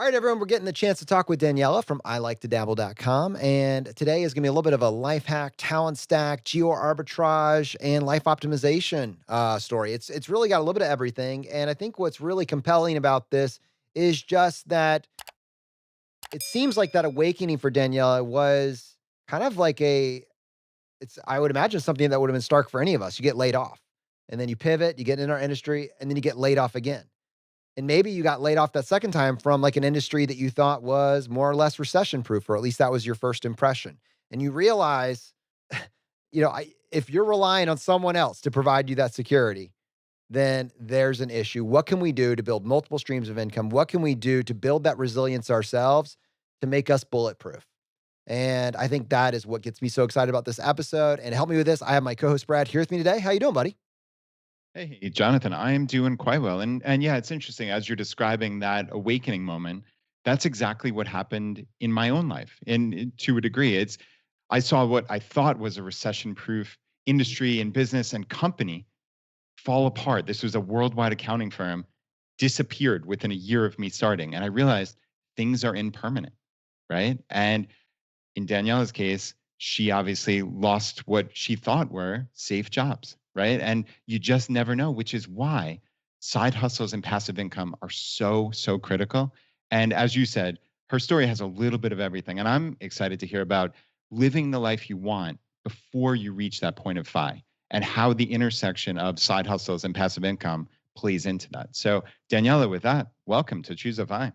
right, everyone, we're getting the chance to talk with Daniela from ILikeToDabble.com. And today is going to be a little bit of a life hack, talent stack, geo arbitrage, and life optimization story. It's really got a little bit of everything. And I think what's really compelling about this is just that it seems like that awakening for Daniela was kind of like I would imagine something that would have been stark for any of us. You get laid off and then you pivot, you get in our industry, and then you get laid off again. And maybe you got laid off that second time from like an industry that you thought was more or less recession proof, or at least that was your first impression. And you realize, if you're relying on someone else to provide you that security, then there's an issue. What can we do to build multiple streams of income? What can we do to build that resilience ourselves to make us bulletproof? And I think that is what gets me so excited about this episode. And to help me with this, I have my co-host Brad here with me today. How you doing, buddy? Hey, Jonathan, I am doing quite well. And yeah, it's interesting as you're describing that awakening moment. That's exactly what happened in my own life. And to a degree, I saw what I thought was a recession-proof industry and business and company fall apart. This was a worldwide accounting firm, disappeared within a year of me starting. And I realized things are impermanent, right? And in Daniela's case, she obviously lost what she thought were safe jobs, right? And you just never know, which is why side hustles and passive income are so, so critical. And as you said, her story has a little bit of everything. And I'm excited to hear about living the life you want before you reach that point of FI and how the intersection of side hustles and passive income plays into that. So, Daniela, with that, welcome to ChooseFI.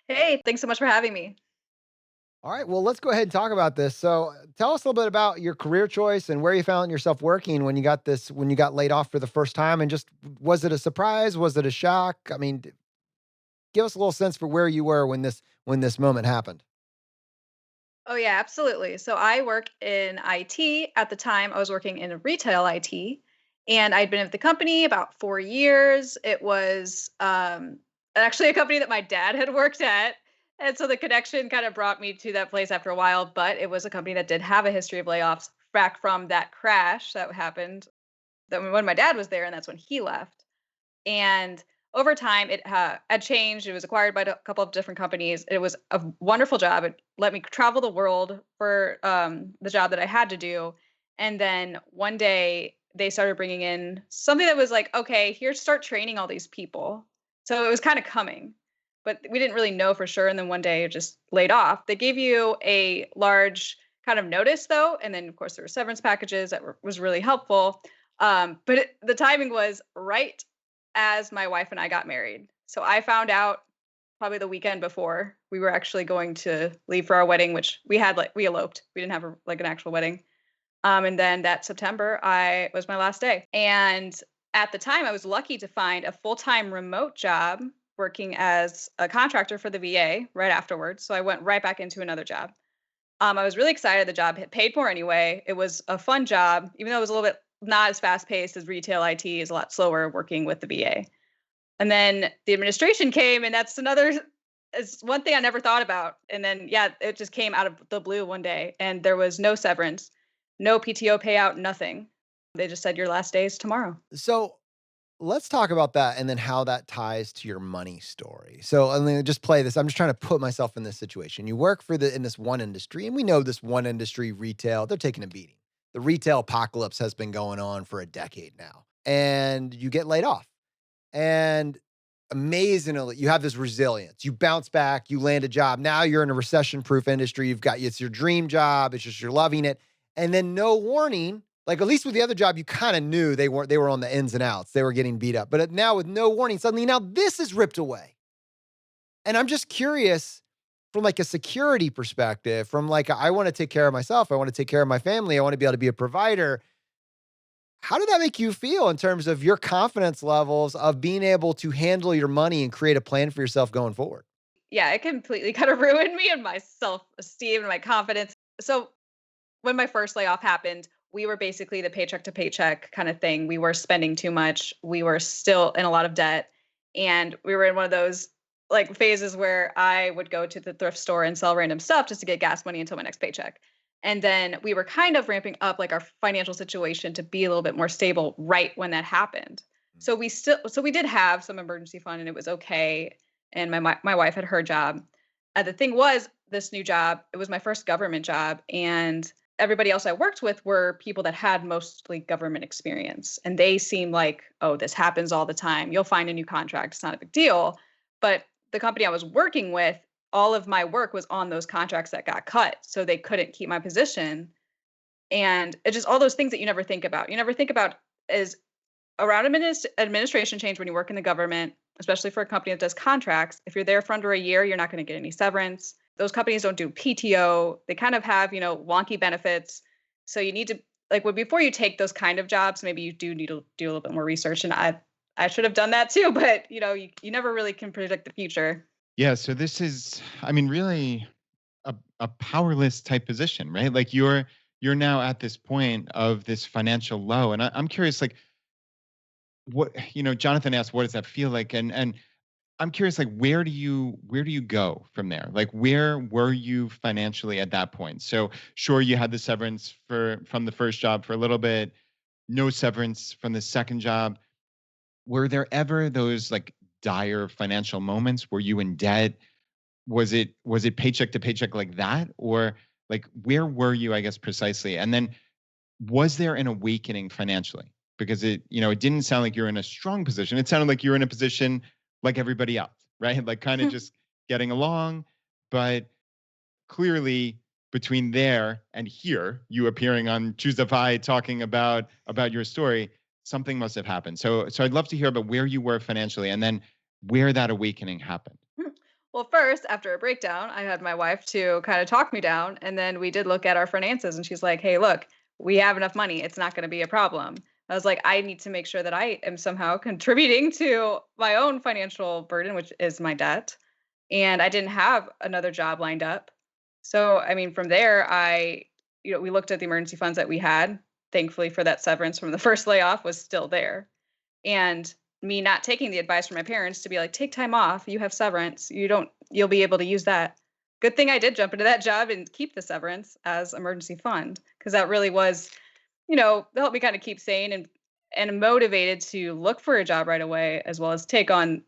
Hey, thanks so much for having me. All right, well, let's go ahead and talk about this. So, tell us a little bit about your career choice and where you found yourself working when you got laid off for the first time. And just was it a surprise? Was it a shock? I mean, give us a little sense for where you were when this moment happened. Oh, yeah, absolutely. So I work in IT. At the time, I was working in retail IT, and I'd been at the company about 4 years. It was actually a company that my dad had worked at. And so the connection kind of brought me to that place after a while, but it was a company that did have a history of layoffs back from that crash that happened that when my dad was there, and that's when he left. And over time, it had changed. It was acquired by a couple of different companies. It was a wonderful job. It let me travel the world for the job that I had to do. And then one day, they started bringing in something that was like, okay, here, start training all these people. So it was kind of coming, but we didn't really know for sure. And then one day, it just laid off. They gave you a large kind of notice, though. And then, of course, there were severance packages that was really helpful. But the timing was right as my wife and I got married. So I found out probably the weekend before we were actually going to leave for our wedding, which we eloped. We didn't have an actual wedding. And then that September I was my last day. And at the time I was lucky to find a full-time remote job working as a contractor for the VA right afterwards. So I went right back into another job. I was really excited. The job had paid more anyway. It was a fun job, even though it was a little bit not as fast paced as retail IT, is a lot slower working with the VA. And then the administration came, and it's one thing I never thought about. And then, yeah, it just came out of the blue one day, and there was no severance, no PTO payout, nothing. They just said your last day is tomorrow. So, let's talk about that and then how that ties to your money story. So, I mean, just play this. I'm just trying to put myself in this situation. You work in this one industry, and we know this one industry, retail, they're taking a beating. The retail apocalypse has been going on for a decade now, and you get laid off. And amazingly, you have this resilience. You bounce back, you land a job. Now you're in a recession-proof industry. It's your dream job. It's just you're loving it. And then no warning, like at least with the other job, you kind of knew they were on the ins and outs. They were getting beat up. But now with no warning, suddenly now this is ripped away. And I'm just curious from like a security perspective, from like I want to take care of myself, I want to take care of my family, I want to be able to be a provider. How did that make you feel in terms of your confidence levels of being able to handle your money and create a plan for yourself going forward? Yeah, it completely kind of ruined me and my self-esteem and my confidence. So when my first layoff happened, we were basically the paycheck to paycheck kind of thing. We were spending too much. We were still in a lot of debt. And we were in one of those like phases where I would go to the thrift store and sell random stuff just to get gas money until my next paycheck. And then we were kind of ramping up like our financial situation to be a little bit more stable right when that happened. So we did have some emergency fund and it was okay. and my wife had her job. The thing was, this new job, it was my first government job, and everybody else I worked with were people that had mostly government experience, and they seemed like, oh, this happens all the time. You'll find a new contract. It's not a big deal. But the company I was working with, all of my work was on those contracts that got cut, so they couldn't keep my position. And it's just all those things that you never think about. You never think about is around administration change when you work in the government, especially for a company that does contracts. If you're there for under a year, you're not going to get any severance. Those companies don't do PTO. They kind of have, wonky benefits. So you need to before you take those kind of jobs, maybe you do need to do a little bit more research. And I should have done that too, but you never really can predict the future. Yeah. So this is, I mean, really a powerless type position, right? Like you're now at this point of this financial low. And I'm curious, like what, Jonathan asked, what does that feel like? And I'm curious, like where do you go from there? Like where were you financially at that point? So sure, you had the severance from the first job for a little bit, no severance from the second job. Were there ever those like dire financial moments? Were you in debt? Was it paycheck to paycheck like that? Or like where were you, I guess, precisely? And then was there an awakening financially? Because it didn't sound like you're in a strong position. It sounded like you're in a position like everybody else, right? Like kind of just getting along. But clearly between there and here, you appearing on ChooseFI talking about your story, something must have happened. So I'd love to hear about where you were financially and then where that awakening happened. Well, first, after a breakdown, I had my wife to kind of talk me down. And then we did look at our finances, and she's like, hey, look, we have enough money. It's not going to be a problem. I was like, I need to make sure that I am somehow contributing to my own financial burden, which is my debt. And I didn't have another job lined up. So, I mean, from there, we looked at the emergency funds that we had. Thankfully, for that severance from the first layoff was still there. And me not taking the advice from my parents to be like, take time off, you have severance, you'll be able to use that. Good thing I did jump into that job and keep the severance as emergency fund, because that really was, helped me kind of keep sane and motivated to look for a job right away, as well as take on,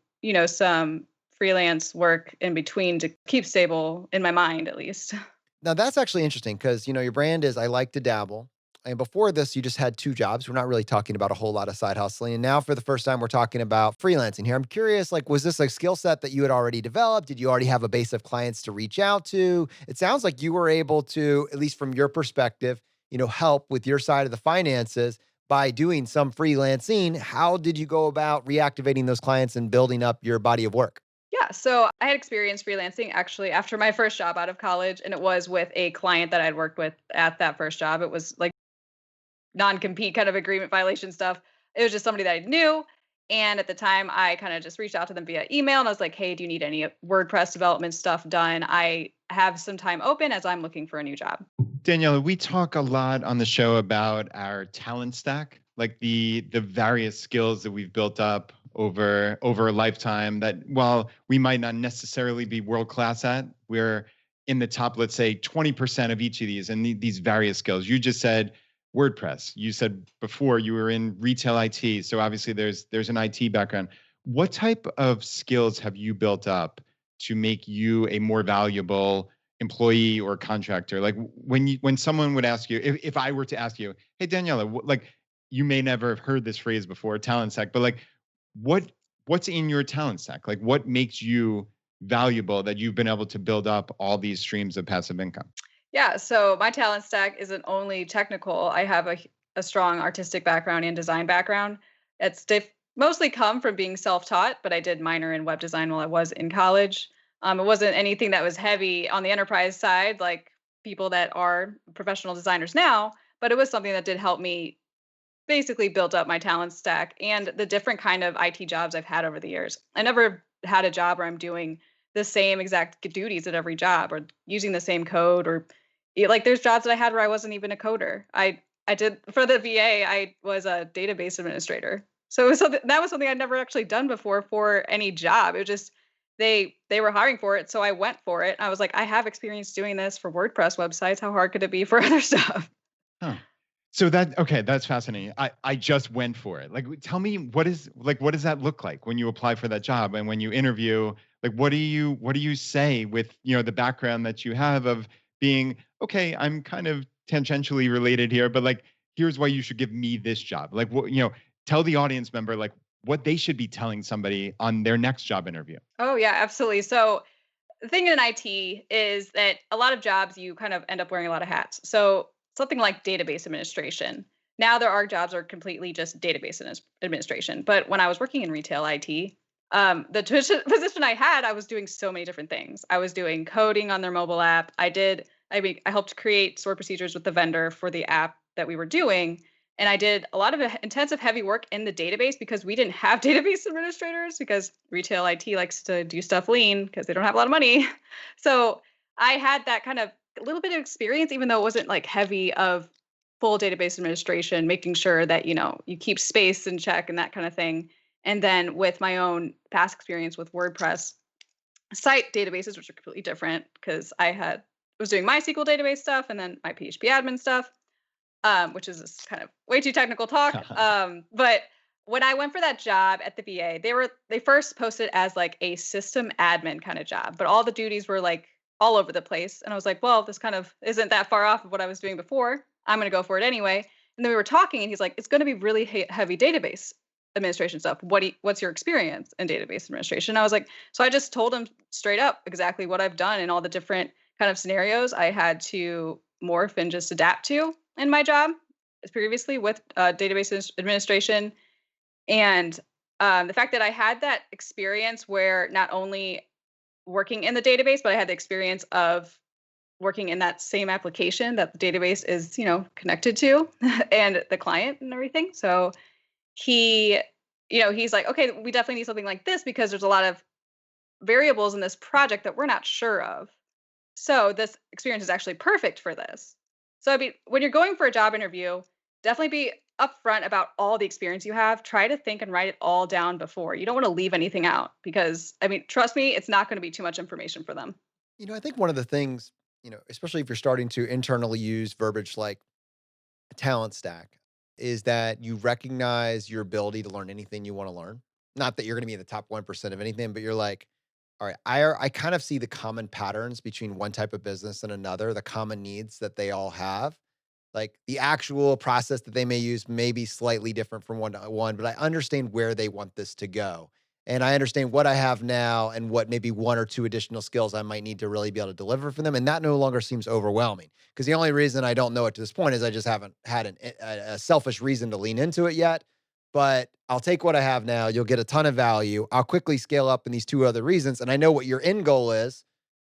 some freelance work in between to keep stable in my mind at least. Now that's actually interesting because, your brand is I like to dabble. And before this, you just had two jobs. We're not really talking about a whole lot of side hustling. And now for the first time, we're talking about freelancing here. I'm curious, like, was this a skill set that you had already developed? Did you already have a base of clients to reach out to? It sounds like you were able to, at least from your perspective, help with your side of the finances by doing some freelancing. How did you go about reactivating those clients and building up your body of work? Yeah, so I had experience freelancing actually after my first job out of college, and it was with a client that I'd worked with at that first job. It was like non-compete kind of agreement violation stuff. It was just somebody that I knew. And at the time, I kind of just reached out to them via email and I was like, hey, do you need any WordPress development stuff done? I have some time open as I'm looking for a new job. Daniela, we talk a lot on the show about our talent stack, like the various skills that we've built up over a lifetime that while we might not necessarily be world class at, we're in the top, let's say 20% of each of these and these various skills. You just said WordPress. You said before you were in retail IT. So obviously there's an IT background. What type of skills have you built up to make you a more valuable employee or contractor? Like when someone would ask you, if I were to ask you, hey Daniela, like you may never have heard this phrase before, talent stack, but like what's in your talent stack? Like what makes you valuable that you've been able to build up all these streams of passive income? Yeah, so my talent stack isn't only technical. I have a strong artistic background and design background. They've mostly come from being self-taught, but I did minor in web design while I was in college. It wasn't anything that was heavy on the enterprise side, like people that are professional designers now, but it was something that did help me basically build up my talent stack and the different kind of IT jobs I've had over the years. I never had a job where I'm doing the same exact duties at every job or using the same code or like there's jobs that I had where I wasn't even a coder. I did for the VA, I was a database administrator. So it was something that was something I'd never actually done before for any job. It was just they were hiring for it, so I went for it. I was like, I have experience doing this for WordPress websites. How hard could it be for other stuff? Huh. So okay, that's fascinating. I just went for it. Like, tell me what does that look like when you apply for that job and when you interview? Like, what do you say with the background that you have of being okay? I'm kind of tangentially related here, but like, here's why you should give me this job. Like, tell the audience member like what they should be telling somebody on their next job interview. Oh yeah, absolutely. So the thing in IT is that a lot of jobs you kind of end up wearing a lot of hats. So something like database administration. Now there are jobs that are completely just database administration. But when I was working in retail IT, the position I had, I was doing so many different things. I was doing coding on their mobile app. I helped create stored procedures with the vendor for the app that we were doing. And I did a lot of intensive heavy work in the database because we didn't have database administrators because retail IT likes to do stuff lean because they don't have a lot of money. So I had that kind of a little bit of experience, even though it wasn't like heavy of full database administration, making sure that, you keep space in check and that kind of thing. And then with my own past experience with WordPress site databases, which are completely different because was doing MySQL database stuff and then my PHP admin stuff, which is this kind of way too technical talk. But when I went for that job at the VA, they first posted as like a system admin kind of job, but all the duties were like all over the place. And I was like, well, this kind of isn't that far off of what I was doing before. I'm going to go for it anyway. And then we were talking, and he's like, it's going to be really heavy database administration stuff. What's your experience in database administration? I was like, so I just told him straight up exactly what I've done and all the different kind of scenarios I had to morph and just adapt to in my job previously with database administration. And the fact that I had that experience where not only working in the database, but I had the experience of working in that same application that the database is, connected to and the client and everything. So he's like, okay, we definitely need something like this because there's a lot of variables in this project that we're not sure of. So this experience is actually perfect for this. So I mean, when you're going for a job interview, definitely be upfront about all the experience you have. Try to think and write it all down before. You don't want to leave anything out because I mean, trust me, it's not going to be too much information for them. I think one of the things, especially if you're starting to internally use verbiage like a talent stack, is that you recognize your ability to learn anything you want to learn. Not that you're going to be in the top 1% of anything, but you're like, all right, I kind of see the common patterns between one type of business and another, the common needs that they all have. Like the actual process that they may use may be slightly different from one to one, but I understand where they want this to go. And I understand what I have now and what maybe one or two additional skills I might need to really be able to deliver for them. And that no longer seems overwhelming because the only reason I don't know it to this point is I just haven't had a selfish reason to lean into it yet. But I'll take what I have now. You'll get a ton of value. I'll quickly scale up in these two other reasons. And I know what your end goal is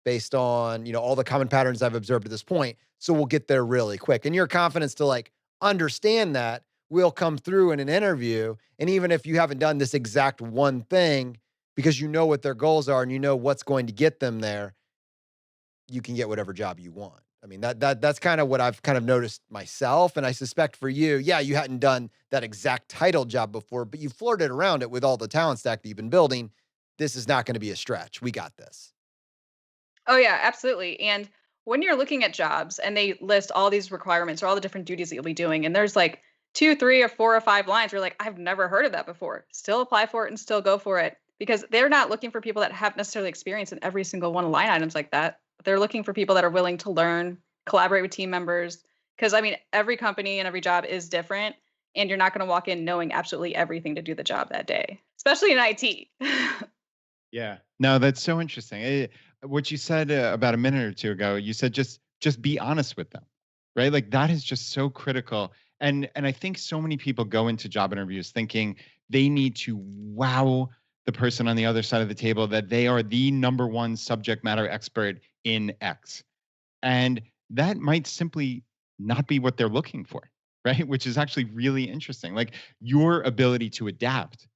based on, all the common patterns I've observed at this point. So we'll get there really quick. And your confidence to like understand that will come through in an interview. And even if you haven't done this exact one thing, because you know what their goals are and you know what's going to get them there, you can get whatever job you want. I mean, that's kind of what I've kind of noticed myself. And I suspect for you, yeah, you hadn't done that exact title job before, but you flirted around it with all the talent stack that you've been building. This is not going to be a stretch. We got this. Oh yeah, absolutely. And when you're looking at jobs and they list all these requirements or all the different duties that you'll be doing, and there's like two, three, or four or five lines, you're like, I've never heard of that before. Still apply for it and still go for it because they're not looking for people that have necessarily experience in every single one of line items like that. They're looking for people that are willing to learn, collaborate with team members. Because I mean, every company and every job is different, and you're not going to walk in knowing absolutely everything to do the job that day, especially in IT. Yeah. No, that's so interesting. What you said about a minute or two ago, you said just be honest with them, right? Like that is just so critical. And I think so many people go into job interviews thinking they need to wow the person on the other side of the table that they are the number one subject matter expert in X. And that might simply not be what they're looking for, right? Which is actually really interesting. Like your ability to adapt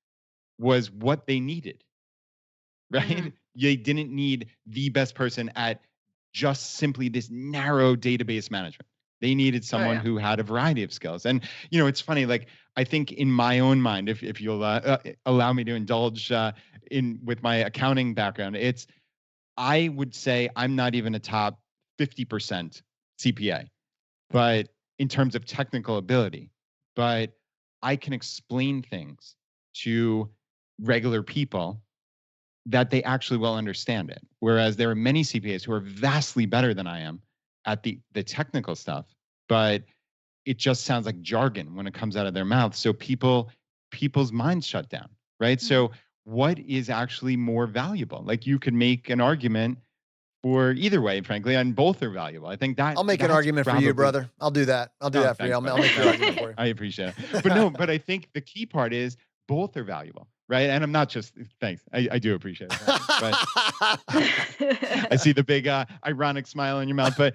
was what they needed, Hmm. right? They didn't need the best person at just simply this narrow database management. They needed Oh someone yeah. who had a variety of skills. And it's funny. Like I think in my own mind, if you'll allow me to indulge in with my accounting background, I would say I'm not even a top 50% CPA, but in terms of technical ability, but I can explain things to regular people that they actually will understand it. Whereas there are many CPAs who are vastly better than I am at the technical stuff, but it just sounds like jargon when it comes out of their mouth. So people's minds shut down, right? Mhm. So what is actually more valuable? Like you could make an argument for either way, frankly, and both are valuable. I think I'll make an that's argument for you, probably brother. I'll do that. I'll do oh, that for you. thanks, I'll buddy. make your Thanks. argument for I appreciate it. But you. no, but I think the key part is both are valuable, right? And I'm not just thanks. I do appreciate it. But I see the big ironic smile on your mouth. But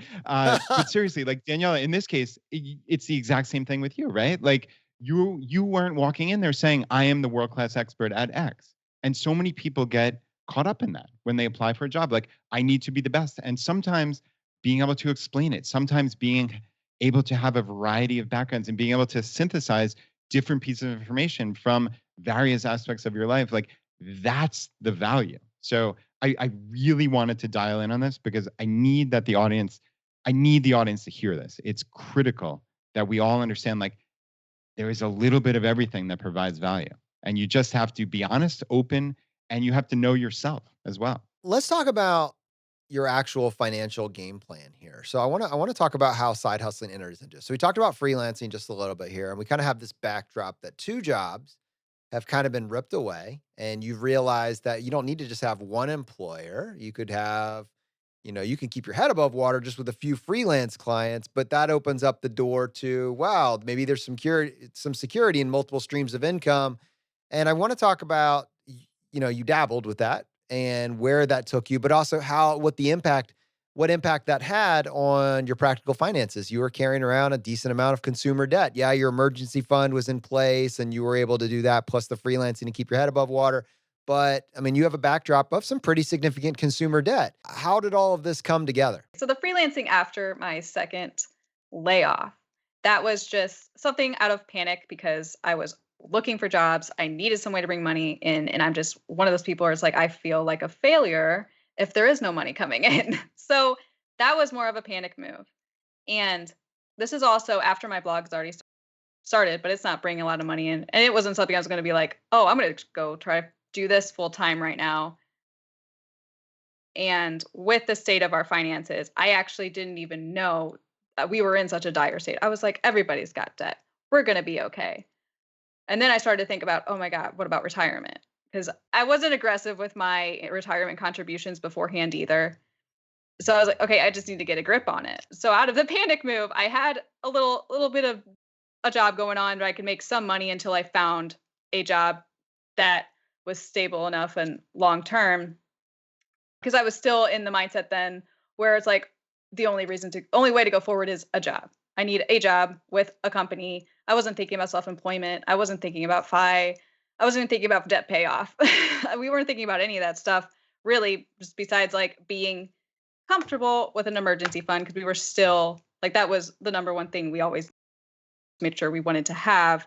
seriously, like Daniela, in this case, it's the exact same thing with you, right? Like you weren't walking in there saying, I am the world-class expert at X. And so many people get caught up in that when they apply for a job. Like, I need to be the best. And sometimes being able to explain it, sometimes being able to have a variety of backgrounds and being able to synthesize different pieces of information from various aspects of your life, like that's the value. So I really wanted to dial in on this because I need the audience to hear this. It's critical that we all understand like there is a little bit of everything that provides value. And you just have to be honest, open, and you have to know yourself as well. Let's talk about your actual financial game plan here. So I want to talk about how side hustling enters into it. So we talked about freelancing just a little bit here, and we kind of have this backdrop that two jobs have kind of been ripped away, and you've realized that you don't need to just have one employer. You could have, you can keep your head above water just with a few freelance clients, but that opens up the door to, wow, maybe there's some security in multiple streams of income. And I want to talk about, you dabbled with that and where that took you, but also what impact that had on your practical finances. You were carrying around a decent amount of consumer debt. Yeah, your emergency fund was in place and you were able to do that, plus the freelancing to keep your head above water. But I mean, you have a backdrop of some pretty significant consumer debt. How did all of this come together? So the freelancing after my second layoff, that was just something out of panic because I was looking for jobs. I needed some way to bring money in. And I'm just one of those people where it's like, I feel like a failure if there is no money coming in. So that was more of a panic move. And this is also after my blog's already started, but it's not bringing a lot of money in. And it wasn't something I was going to be like, oh, I'm going to go try to do this full time right now. And with the state of our finances, I actually didn't even know we were in such a dire state. I was like, everybody's got debt. We're going to be okay. And then I started to think about, oh my God, what about retirement? Because I wasn't aggressive with my retirement contributions beforehand either. So I was like, okay, I just need to get a grip on it. So out of the panic move, I had a little bit of a job going on, but I could make some money until I found a job that was stable enough and long term. Because I was still in the mindset then where it's like the only way to go forward is a job. I need a job with a company. I wasn't thinking about self-employment. I wasn't thinking about FI. I wasn't even thinking about debt payoff. We weren't thinking about any of that stuff really, just besides like being comfortable with an emergency fund because we were still like that was the number one thing we always made sure we wanted to have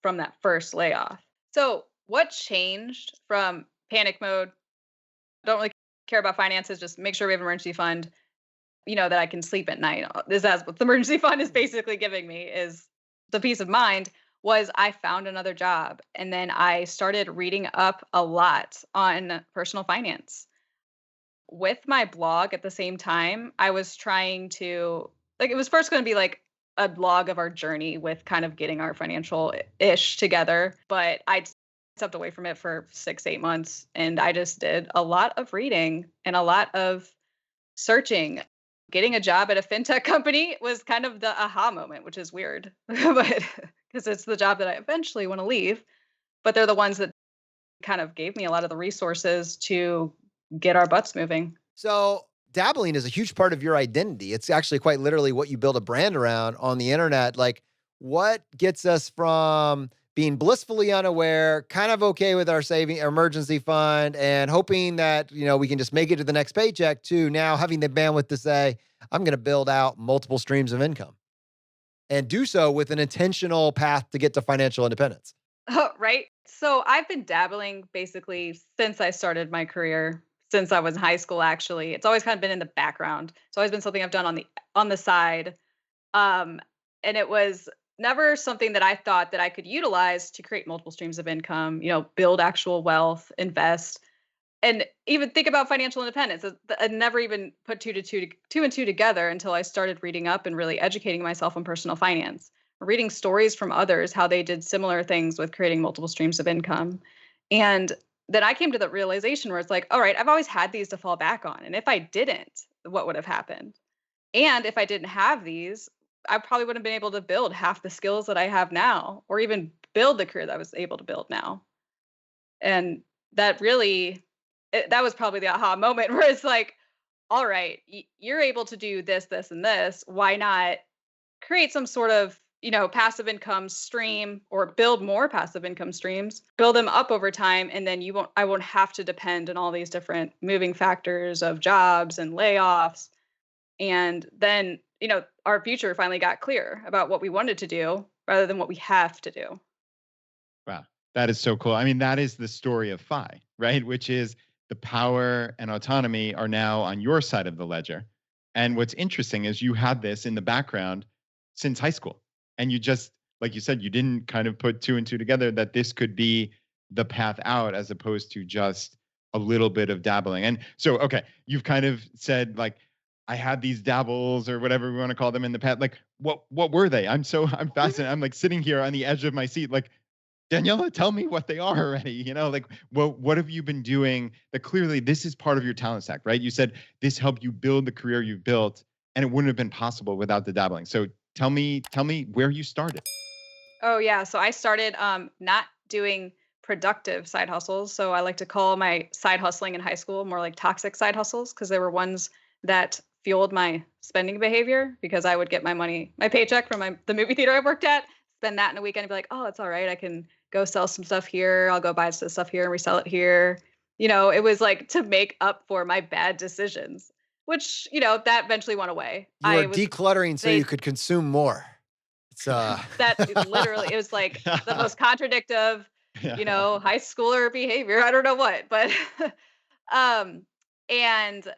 from that first layoff. So what changed from panic mode? Don't really care about finances, just make sure we have an emergency fund, that I can sleep at night. That's what the emergency fund is basically giving me is the peace of mind was I found another job. And then I started reading up a lot on personal finance. With my blog at the same time, I was trying to like it was first going to be like a blog of our journey with kind of getting our financial ish together, but I stepped away from it for 6, 8 months and I just did a lot of reading and a lot of searching. Getting a job at a fintech company was kind of the aha moment, which is weird, but because it's the job that I eventually want to leave. But they're the ones that kind of gave me a lot of the resources to get our butts moving. So dabbling is a huge part of your identity. It's actually quite literally what you build a brand around on the internet. Like, what gets us from being blissfully unaware, kind of okay with our saving emergency fund and hoping that, we can just make it to the next paycheck to now having the bandwidth to say, I'm going to build out multiple streams of income and do so with an intentional path to get to financial independence. Right. So I've been dabbling basically since I started my career, since I was in high school, actually. It's always kind of been in the background. It's always been something I've done on the side. Um, and it was never something that I thought that I could utilize to create multiple streams of income, build actual wealth, invest, and even think about financial independence. I never even put two and two together until I started reading up and really educating myself on personal finance, reading stories from others, how they did similar things with creating multiple streams of income. And then I came to the realization where it's like, all right, I've always had these to fall back on. And if I didn't, what would have happened? And if I didn't have these, I probably wouldn't have been able to build half the skills that I have now, or even build the career that I was able to build now. And that really, that was probably the aha moment where it's like, all right, you're able to do this, this, and this. Why not create some sort of passive income stream, or build more passive income streams, build them up over time, and then I won't have to depend on all these different moving factors of jobs and layoffs. And then our future finally got clear about what we wanted to do rather than what we have to do. Wow. That is so cool. I mean, that is the story of Phi, right? Which is the power and autonomy are now on your side of the ledger. And what's interesting is you had this in the background since high school. And you just, like you said, you didn't kind of put two and two together that this could be the path out as opposed to just a little bit of dabbling. And so, okay, you've kind of said like, I had these dabbles or whatever we want to call them in the past. Like, what were they? I'm fascinated. I'm like sitting here on the edge of my seat, like, Daniela, tell me what they are already. Like what have you been doing that clearly this is part of your talent stack, right? You said this helped you build the career you've built, and it wouldn't have been possible without the dabbling. So tell me where you started. Oh yeah, so I started not doing productive side hustles. So I like to call my side hustling in high school more like toxic side hustles, because they were ones that fueled my spending behavior, because I would get my paycheck from the movie theater I worked at, spend that in a weekend and be like, "Oh, it's all right. I can go sell some stuff here. I'll go buy some stuff here and resell it here." It was like to make up for my bad decisions, which, that eventually went away. You were decluttering so you They could consume more. It's, that literally, it was like the most contradictive, high schooler behavior. I don't know what, but um and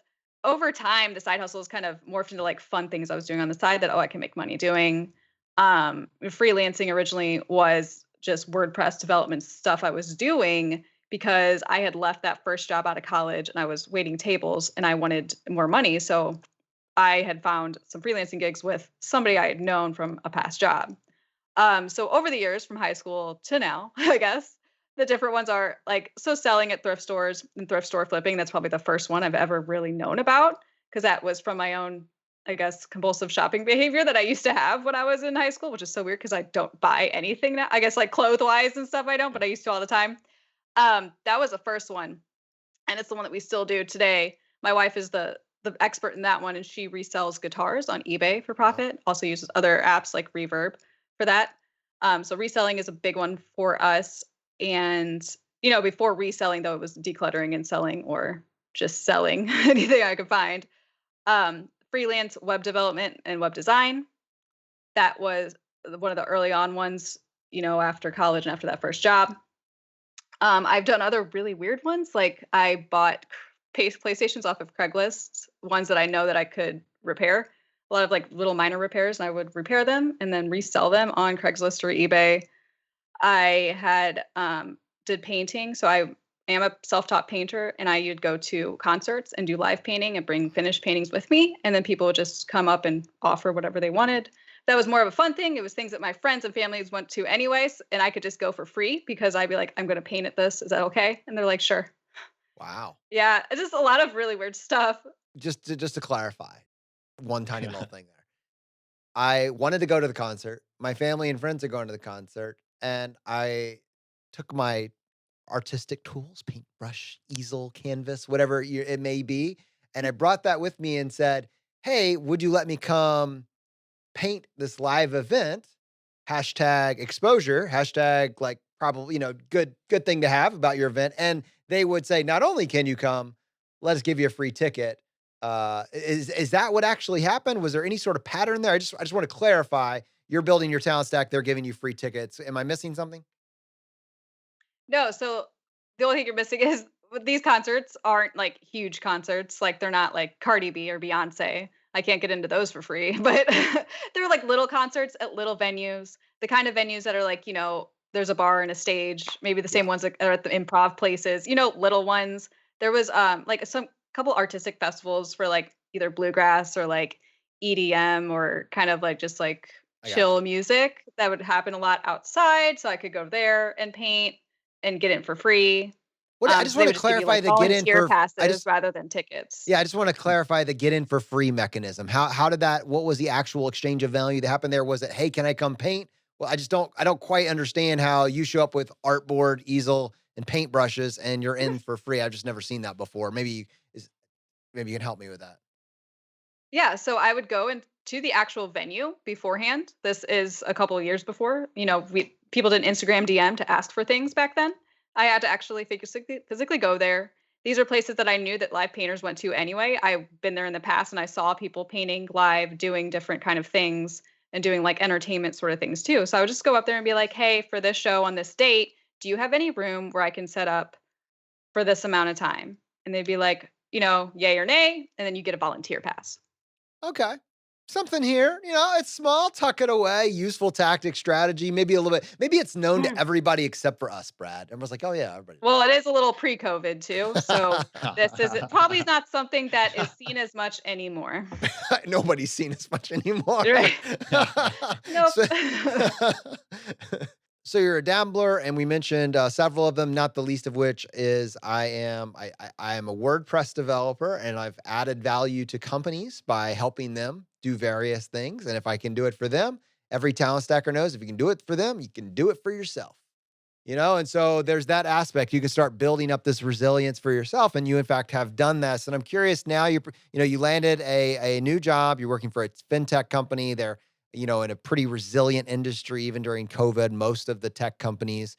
over time the side hustles kind of morphed into like fun things I was doing on the side that, oh, I can make money doing. Freelancing originally was just WordPress development stuff I was doing because I had left that first job out of college and I was waiting tables and I wanted more money. So I had found some freelancing gigs with somebody I had known from a past job. So over the years, from high school to now, I guess the different ones are like, so selling at thrift stores and thrift store flipping. That's probably the first one I've ever really known about, because that was from my own, I guess, compulsive shopping behavior that I used to have when I was in high school, which is so weird because I don't buy anything now. I guess like clothes wise and stuff I don't, but I used to all the time. That was the first one, and it's the one that we still do today. My wife is the expert in that one, and she resells guitars on eBay for wow. profit. Also uses other apps like Reverb for that. So reselling is a big one for us. And before reselling though, it was decluttering and selling, or just selling anything I could find. Freelance web development and web design. That was one of the early on ones. After college and after that first job. I've done other really weird ones. Like I bought PlayStations off of Craigslist, ones that I know that I could repair. A lot of like little minor repairs, and I would repair them and then resell them on Craigslist or eBay. I had did painting, so I am a self-taught painter, and I would go to concerts and do live painting and bring finished paintings with me, and then people would just come up and offer whatever they wanted. That was more of a fun thing. It was things that my friends and families went to anyways, and I could just go for free because I'd be like, "I'm going to paint at this. Is that okay?" And they're like, "Sure." Wow. Yeah, it's just a lot of really weird stuff. Just to clarify, one tiny little thing there. I wanted to go to the concert. My family and friends are going to the concert, and I took my artistic tools, paintbrush, easel, canvas, whatever it may be, and I brought that with me and said, "Hey, would you let me come paint this live event? Hashtag exposure, hashtag like probably, good thing to have about your event." And they would say, not only can you come, let us give you a free ticket. Is that what actually happened? Was there any sort of pattern there? I just want to clarify. You're building your talent stack. They're giving you free tickets. Am I missing something? No, so the only thing you're missing is these concerts aren't like huge concerts. Like they're not like Cardi B or Beyonce. I can't get into those for free, but they're like little concerts at little venues, the kind of venues that are like, there's a bar and a stage, maybe the same Yeah. ones that are at the improv places, little ones. There was like some couple artistic festivals for like either bluegrass or like EDM or kind of like just like I got chill you. music that would happen a lot outside. So I could go there and paint and get in for free. What I just So they want to would just give you clarify like the get in volunteer for I passes just rather than tickets. yeah, I just want to clarify the get in for free mechanism. How did that what was the actual exchange of value that happened there? Was it, "Hey, can I come paint?" Well, I don't quite understand how you show up with artboard, easel, and paintbrushes and you're in for free. I've just never seen that before. Is maybe you can help me with that. Yeah, so I would go into the actual venue beforehand. This is a couple of years before. We people didn't Instagram DM to ask for things back then. I had to actually physically go there. These are places that I knew that live painters went to anyway. I've been there in the past and I saw people painting live, doing different kind of things and doing like entertainment sort of things too. So I would just go up there and be like, "Hey, for this show on this date, do you have any room where I can set up for this amount of time?" And they'd be like, yay or nay, and then you get a volunteer pass. Okay. Something here, it's small, tuck it away, useful tactic strategy, maybe a little bit. Maybe it's known to everybody except for us, Brad. Everyone's like, "Oh yeah, everybody Well, it is a little pre-COVID too, so this is probably not something that is seen as much anymore. Nobody's seen as much anymore." Right. Nope. So, so you're a dabbler, and we mentioned several of them, not the least of which is I am a WordPress developer, and I've added value to companies by helping them do various things. And if I can do it for them, every talent stacker knows if you can do it for them, you can do it for yourself. And so there's that aspect. You can start building up this resilience for yourself, and you in fact have done this. And I'm curious now. You landed a new job. You're working for a fintech company. They're in a pretty resilient industry even during COVID. Most of the tech companies,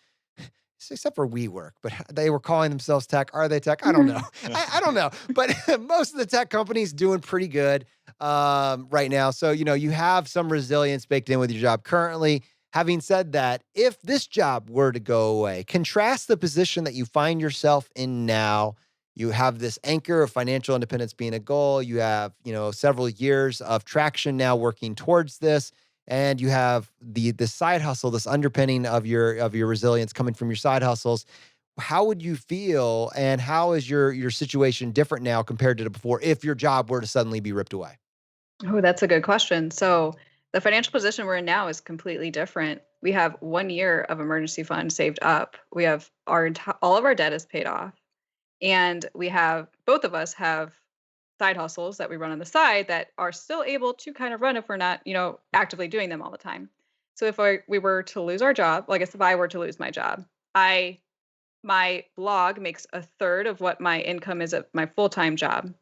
except for WeWork, but they were calling themselves tech. Are they tech? I don't know. I don't know. But most of the tech companies doing pretty good right now. So you have some resilience baked in with your job currently. Having said that, if this job were to go away, contrast the position that you find yourself in now. You have this anchor of financial independence being a goal. You have, several years of traction now working towards this. And you have the side hustle, this underpinning of your resilience coming from your side hustles. How would you feel, and how is your situation different now compared to before if your job were to suddenly be ripped away? Oh, that's a good question. So the financial position we're in now is completely different. We have 1 year of emergency fund saved up. We have all of our debt is paid off. And we have both of us have side hustles that we run on the side that are still able to kind of run if we're not, actively doing them all the time. So if we were to lose our job, well, I guess if I were to lose my job, I my blog makes a third of what my income is at my full-time job.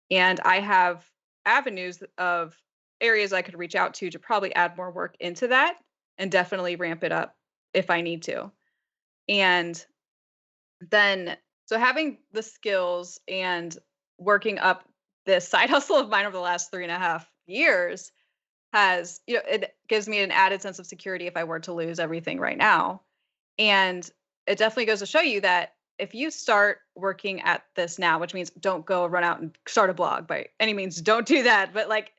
And I have avenues of areas I could reach out to probably add more work into that and definitely ramp it up if I need to. And then so having the skills and working up this side hustle of mine over the last 3.5 years it gives me an added sense of security if I were to lose everything right now. And it definitely goes to show you that if you start working at this now, which means don't go run out and start a blog by any means, don't do that. But like,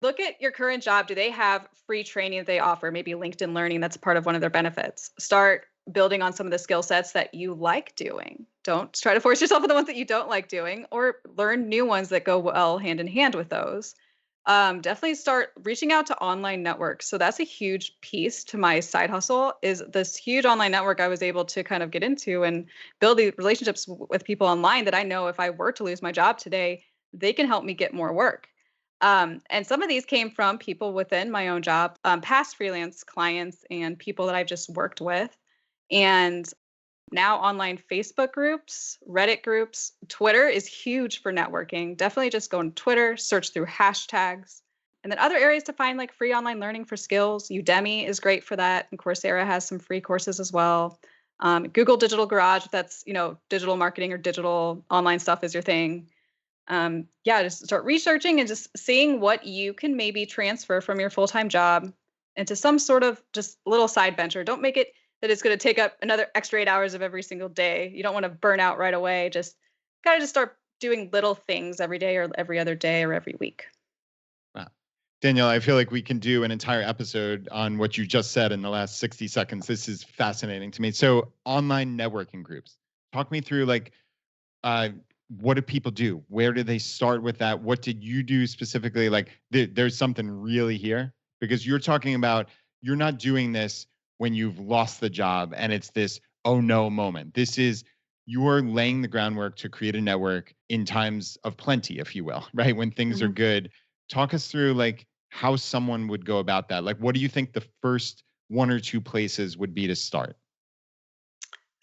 look at your current job. Do they have free training that they offer? Maybe LinkedIn Learning, that's part of one of their benefits. Start building on some of the skill sets that you like doing. Don't try to force yourself on the ones that you don't like doing, or learn new ones that go well hand in hand with those. Definitely start reaching out to online networks. So that's a huge piece to my side hustle, is this huge online network I was able to kind of get into and build the relationships with people online that I know if I were to lose my job today, they can help me get more work. And some of these came from people within my own job, past freelance clients and people that I've just worked with. And now online Facebook groups, Reddit groups, Twitter is huge for networking. Definitely just go on Twitter, search through hashtags. And then other areas to find like free online learning for skills. Udemy is great for that. And Coursera has some free courses as well. Google Digital Garage, if that's, digital marketing or digital online stuff is your thing. Yeah, just start researching and just seeing what you can maybe transfer from your full-time job into some sort of just little side venture. Don't make it that it's going to take up another extra 8 hours of every single day. You don't want to burn out right away. Just kind of just start doing little things every day or every other day or every week. Danielle, I feel like we can do an entire episode on what you just said in the last 60 seconds. This is fascinating to me. So, online networking groups. Talk me through uh what do people do? Where do they start with that? What did you do specifically? Like there's something really here because you're talking about you're not doing this when you've lost the job and it's this oh no moment. This is you're laying the groundwork to create a network in times of plenty, if you will, right? When things are Mhm. good. Talk us through like how someone would go about that. Like what do you think the first one or two places would be to start?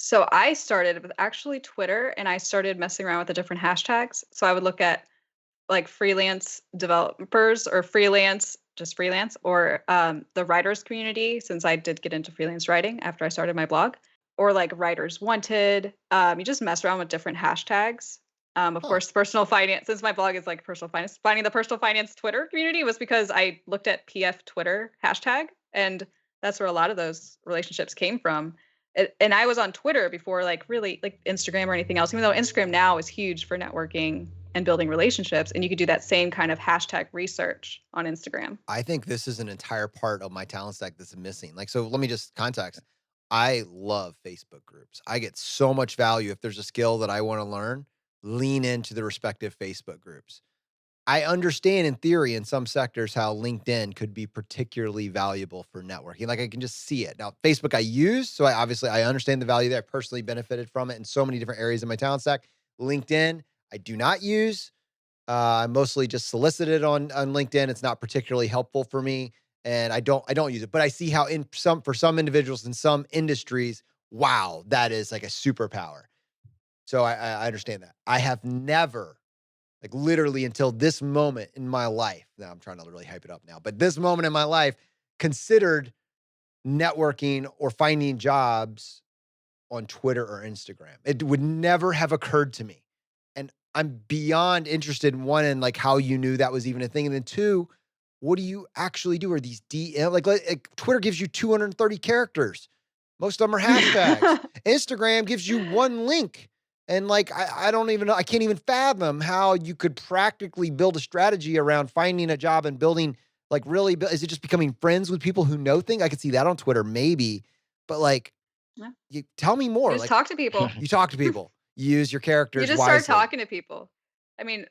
So I started with actually Twitter and I started messing around with the different hashtags. So I would look at like freelance developers or freelance, just freelance, or the writers community, since I did get into freelance writing after I started my blog, or like writers wanted. You just mess around with different hashtags. Of Huh. course, personal finance, since my blog is like personal finance, finding the personal finance Twitter community was because I looked at PF Twitter hashtag, and that's where a lot of those relationships came from. And I was on Twitter before, like really like Instagram or anything else, even though Instagram now is huge for networking and building relationships. And you could do that same kind of hashtag research on Instagram. I think this is an entire part of my talent stack that's missing. Like, so let me just context. I love Facebook groups. I get so much value if there's a skill that I want to learn, lean into the respective Facebook groups. I understand in theory in some sectors how LinkedIn could be particularly valuable for networking. Like I can just see it. Now, Facebook I use, so I understand the value there. I personally benefited from it in so many different areas of my talent stack. LinkedIn, I do not use. I mostly just solicit it on LinkedIn. It's not particularly helpful for me, and I don't use it. But I see how in some for some individuals in some industries, wow, that is like a superpower. So I understand that. I have never, like literally until this moment in my life. Now I'm trying to really hype it up now, but this moment in my life, considered networking or finding jobs on Twitter or Instagram. It would never have occurred to me. And I'm beyond interested in one in like how you knew that was even a thing. And then two, what do you actually do? Are these DM like Twitter gives you 230 characters. Most of them are hashtags. Instagram gives you one link. And like I don't even know, I can't even fathom how you could practically build a strategy around finding a job and building like really is it just becoming friends with people who know things? I could see that on Twitter, maybe. But like Yeah. you tell me You more. just Like talk to people. you talk to people, you use your You characters just start wisely. talking to people. I mean,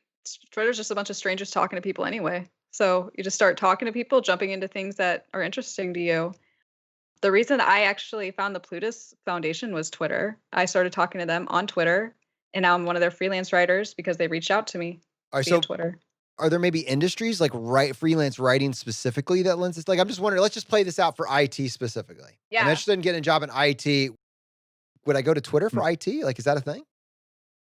Twitter's just a bunch of strangers talking to people anyway. So you just start talking to people, jumping into things that are interesting to you. The reason I actually found the Plutus Foundation was Twitter. I started talking to them on Twitter, and now I'm one of their freelance writers because they reached out to me All right, via so Twitter. are there maybe industries like freelance writing specifically that lends like I'm just wondering, let's just play this out for IT specifically. I'm Yeah. interested in getting a job in IT. Would I go to Twitter for IT? Like, is that a thing?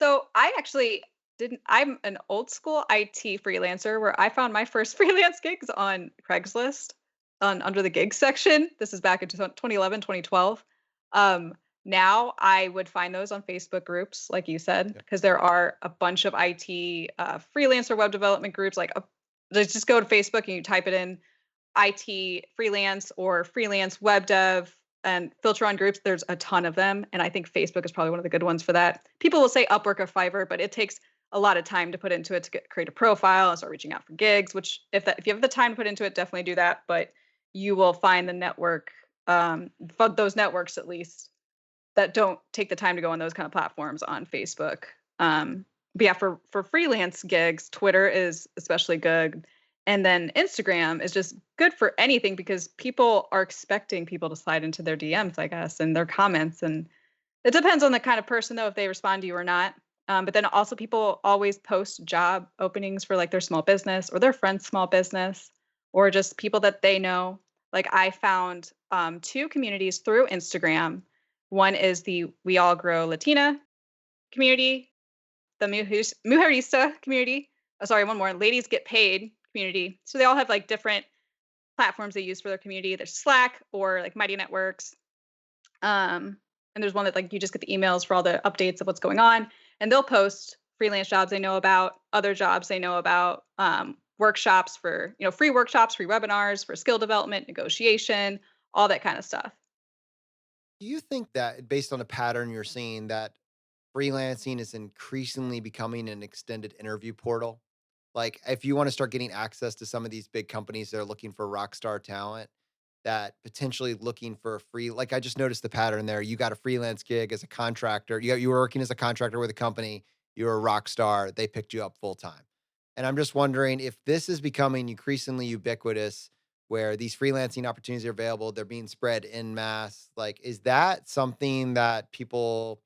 So I actually didn't I'm an old school IT freelancer where I found my first freelance gigs on Craigslist on under the gigs section. This is back in 2011, 2012. Um, Now I would find those on Facebook groups, like you said, Yeah. because there are a bunch of IT freelancer web development groups. Just go to Facebook and you type it in IT freelance or freelance web dev and filter on groups. There's a ton of them. And I think Facebook is probably one of the good ones for that. People will say Upwork or Fiverr, but it takes a lot of time to put into it to create a profile and start reaching out for gigs, which if you have the time to put into it, definitely do that. But you will find the network, those networks at least, that don't take the time to go on those kind of platforms on Facebook. But yeah, for freelance gigs, Twitter is especially good. And then Instagram is just good for anything because people are expecting people to slide into their DMs, I guess, and their comments. And it depends on the kind of person, though, if they respond to you or not. But then also, people always post job openings for like their small business or their friend's small business or just people that they know. Like I found two communities through Instagram. One is the We All Grow Latina community, the Mujerista community. Oh, sorry, one more. Ladies Get Paid community. So they all have like different platforms they use for their community. There's Slack or like Mighty Networks. And there's one that like you just get the emails for all the updates of what's going on, and they'll post freelance jobs they know about, other jobs they know about, workshops for free workshops, free webinars for skill development, negotiation, all that kind of stuff. Do you think that based on a pattern you're seeing that freelancing is increasingly becoming an extended interview portal? Like, if you want to start getting access to some of these big companies that are looking for rock star talent, that potentially looking for a free, like I just noticed the pattern there. You got a freelance gig as a contractor. You were working as a contractor with a company. You were a rock star. They picked you up full time. And I'm just wondering if this is becoming increasingly ubiquitous, where these freelancing opportunities are available, they're being spread in mass. Like, is that something that people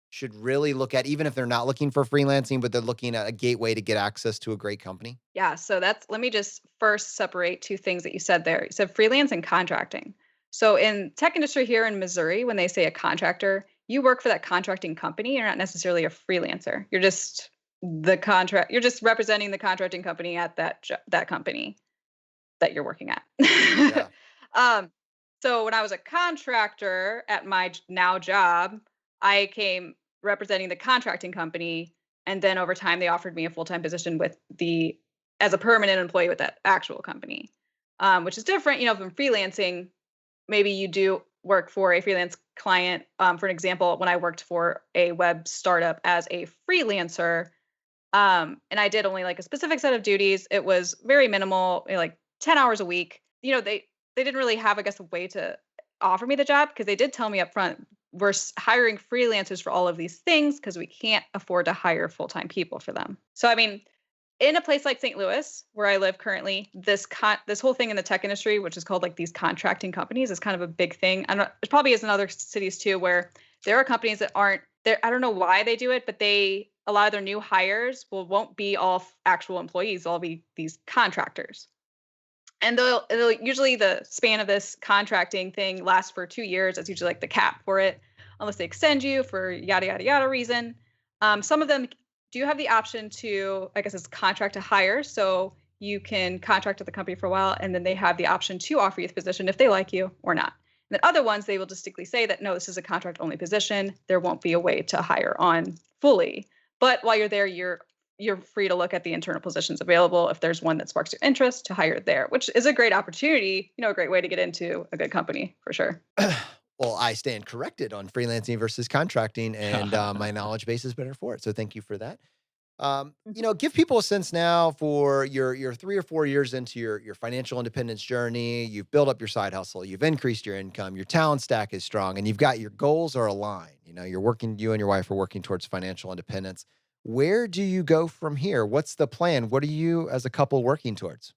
should really look at, even if they're not looking for freelancing, but they're looking at a gateway to get access to a great company? Yeah, so that's let me just first separate two things that you said there. You said freelance and contracting. So in tech industry here in Missouri, when they say a contractor, you work for that contracting company. You're not necessarily a freelancer. You're just representing the contracting company at that company that you're working at. Yeah. um, so when I was a contractor at my now job, I came representing the contracting company, and then over time they offered me a full time position with the as a permanent employee with that actual company, which is different. From freelancing. Maybe you do work for a freelance client. For an example, when I worked for a web startup as a freelancer, and I did only like a specific set of duties. It was very minimal, like 10 hours a week. They didn't really have, I guess, a way to offer me the job because they did tell me up front, we're hiring freelancers for all of these things because we can't afford to hire full-time people for them. So I mean, in a place like St. Louis, where I live currently, this whole thing in the tech industry, which is called like these contracting companies, is kind of a big thing. And it probably is in other cities too, where there are companies that aren't there. I don't know why they do it, but a lot of their new hires won't be all actual employees. They'll be these contractors. And they'll usually the span of this contracting thing lasts for 2 years. That's usually like the cap for it, unless they extend you for yada yada yada reason. Some of them do have the option to, I guess it's contract to hire. So you can contract with the company for a while, and then they have the option to offer you the position if they like you or not. And then other ones, they will distinctly say that no, this is a contract only position. There won't be a way to hire on fully. But while you're there, you're free to look at the internal positions available. If there's one that sparks your interest, to hire there, which is a great opportunity, a great way to get into a good company for sure. Well, I stand corrected on freelancing versus contracting, and my knowledge base is better for it. So thank you for that. Give people a sense now for your 3 or 4 years into your financial independence journey. You've built up your side hustle, you've increased your income, your talent stack is strong, and you've got your goals are aligned. You and your wife are working towards financial independence. Where do you go from here? What's the plan? What are you as a couple working towards?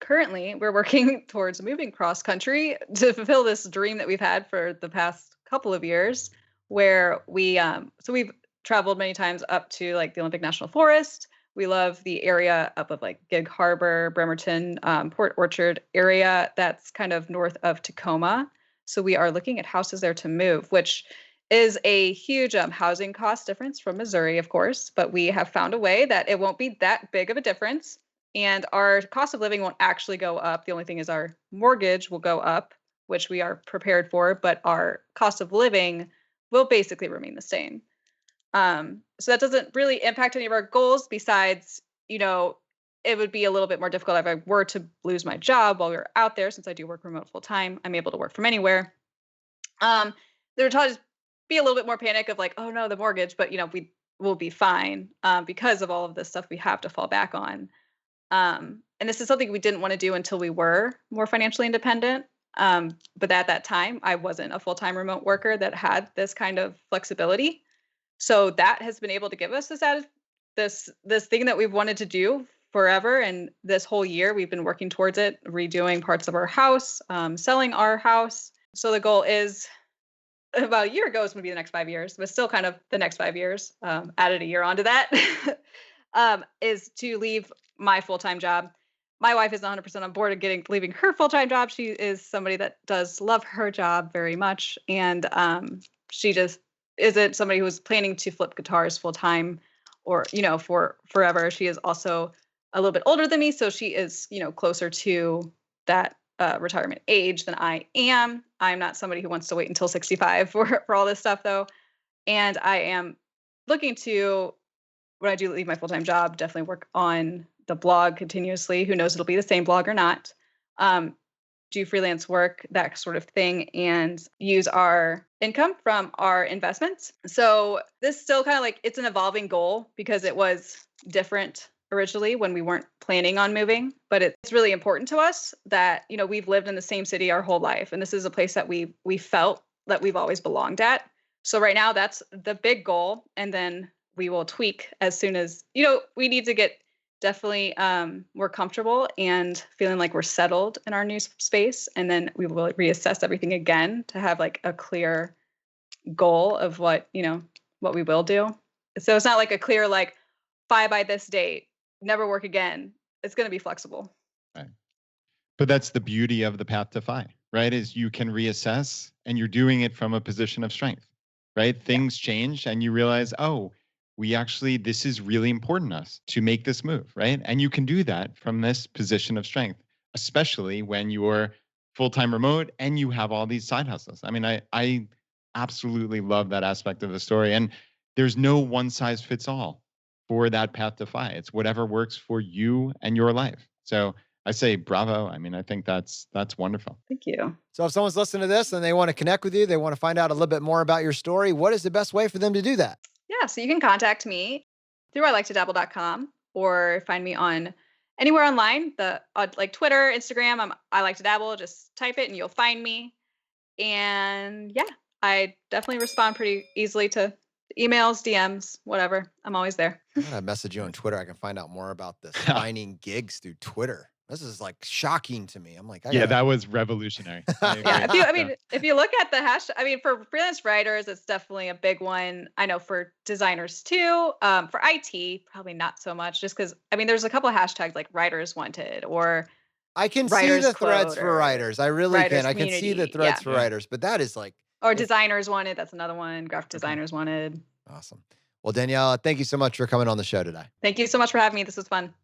Currently, we're working towards moving cross country to fulfill this dream that we've had for the past couple of years, where we've traveled many times up to like the Olympic National Forest. We love the area up of like Gig Harbor, Bremerton, Port Orchard area that's kind of north of Tacoma. So we are looking at houses there to move, which is a huge housing cost difference from Missouri, of course, but we have found a way that it won't be that big of a difference. And our cost of living won't actually go up. The only thing is our mortgage will go up, which we are prepared for, but our cost of living will basically remain the same. So that doesn't really impact any of our goals besides, it would be a little bit more difficult if I were to lose my job while we were out there. Since I do work remote full time, I'm able to work from anywhere. There would just be a little bit more panic of like, oh no, the mortgage, but we will be fine because of all of this stuff we have to fall back on. And this is something we didn't want to do until we were more financially independent. But at that time, I wasn't a full-time remote worker that had this kind of flexibility. So that has been able to give us this thing that we've wanted to do forever. And this whole year, we've been working towards it, redoing parts of our house, selling our house. So the goal is about a year ago is going to be the next 5 years, but still kind of the next 5 years, added a year onto that, is to leave my full-time job. My wife is 100% on board of leaving her full-time job. She is somebody that does love her job very much. And she just isn't somebody who is planning to flip guitars full-time or, for forever. She is also a little bit older than me. So she is, closer to that retirement age than I am. I'm not somebody who wants to wait until 65 for all this stuff though. And I am looking to, when I do leave my full-time job, definitely work on the blog continuously. Who knows, it'll be the same blog or not. Do freelance work, that sort of thing, and use our income from our investments. So this still kind of like, it's an evolving goal because it was different originally when we weren't planning on moving, but it's really important to us that, we've lived in the same city our whole life, and this is a place that we felt that we've always belonged at. So right now that's the big goal, and then we will tweak as soon as, we need to get definitely more comfortable and feeling like we're settled in our new space, and then we will reassess everything again to have like a clear goal of what we will do. So it's not like a clear like by this date, never work again. It's going to be flexible. Right. But that's the beauty of the path to FI, right? Is you can reassess and you're doing it from a position of strength, right? Things change and you realize, oh, this is really important to us to make this move, right? And you can do that from this position of strength, especially when you're full-time remote and you have all these side hustles. I mean, I absolutely love that aspect of the story. And there's no one size fits all for that path to FI. It's whatever works for you and your life. So I say bravo. I mean, I think that's wonderful. Thank you. So if someone's listening to this and they want to connect with you, they want to find out a little bit more about your story, what is the best way for them to do that? Yeah, so you can contact me through ILikeToDabble.com or find me on anywhere online, like Twitter, Instagram. I Like to Dabble. Just type it and you'll find me. And yeah, I definitely respond pretty easily to emails, DMs, whatever. I'm always there. I'm going to message you on Twitter. I can find out more about this finding gigs through Twitter. This is like shocking to me. I'm like, that was revolutionary. Yeah, if you look at the hashtag, for freelance writers, it's definitely a big one. I know for designers too. For IT, probably not so much, just because there's a couple of hashtags like writers wanted or I can see writers the threads for writers. I really can. I can see the threads for writers, but that is like or designers wanted. That's another one. Graphic designers wanted. Awesome. Well, Danielle, thank you so much for coming on the show today. Thank you so much for having me. This was fun.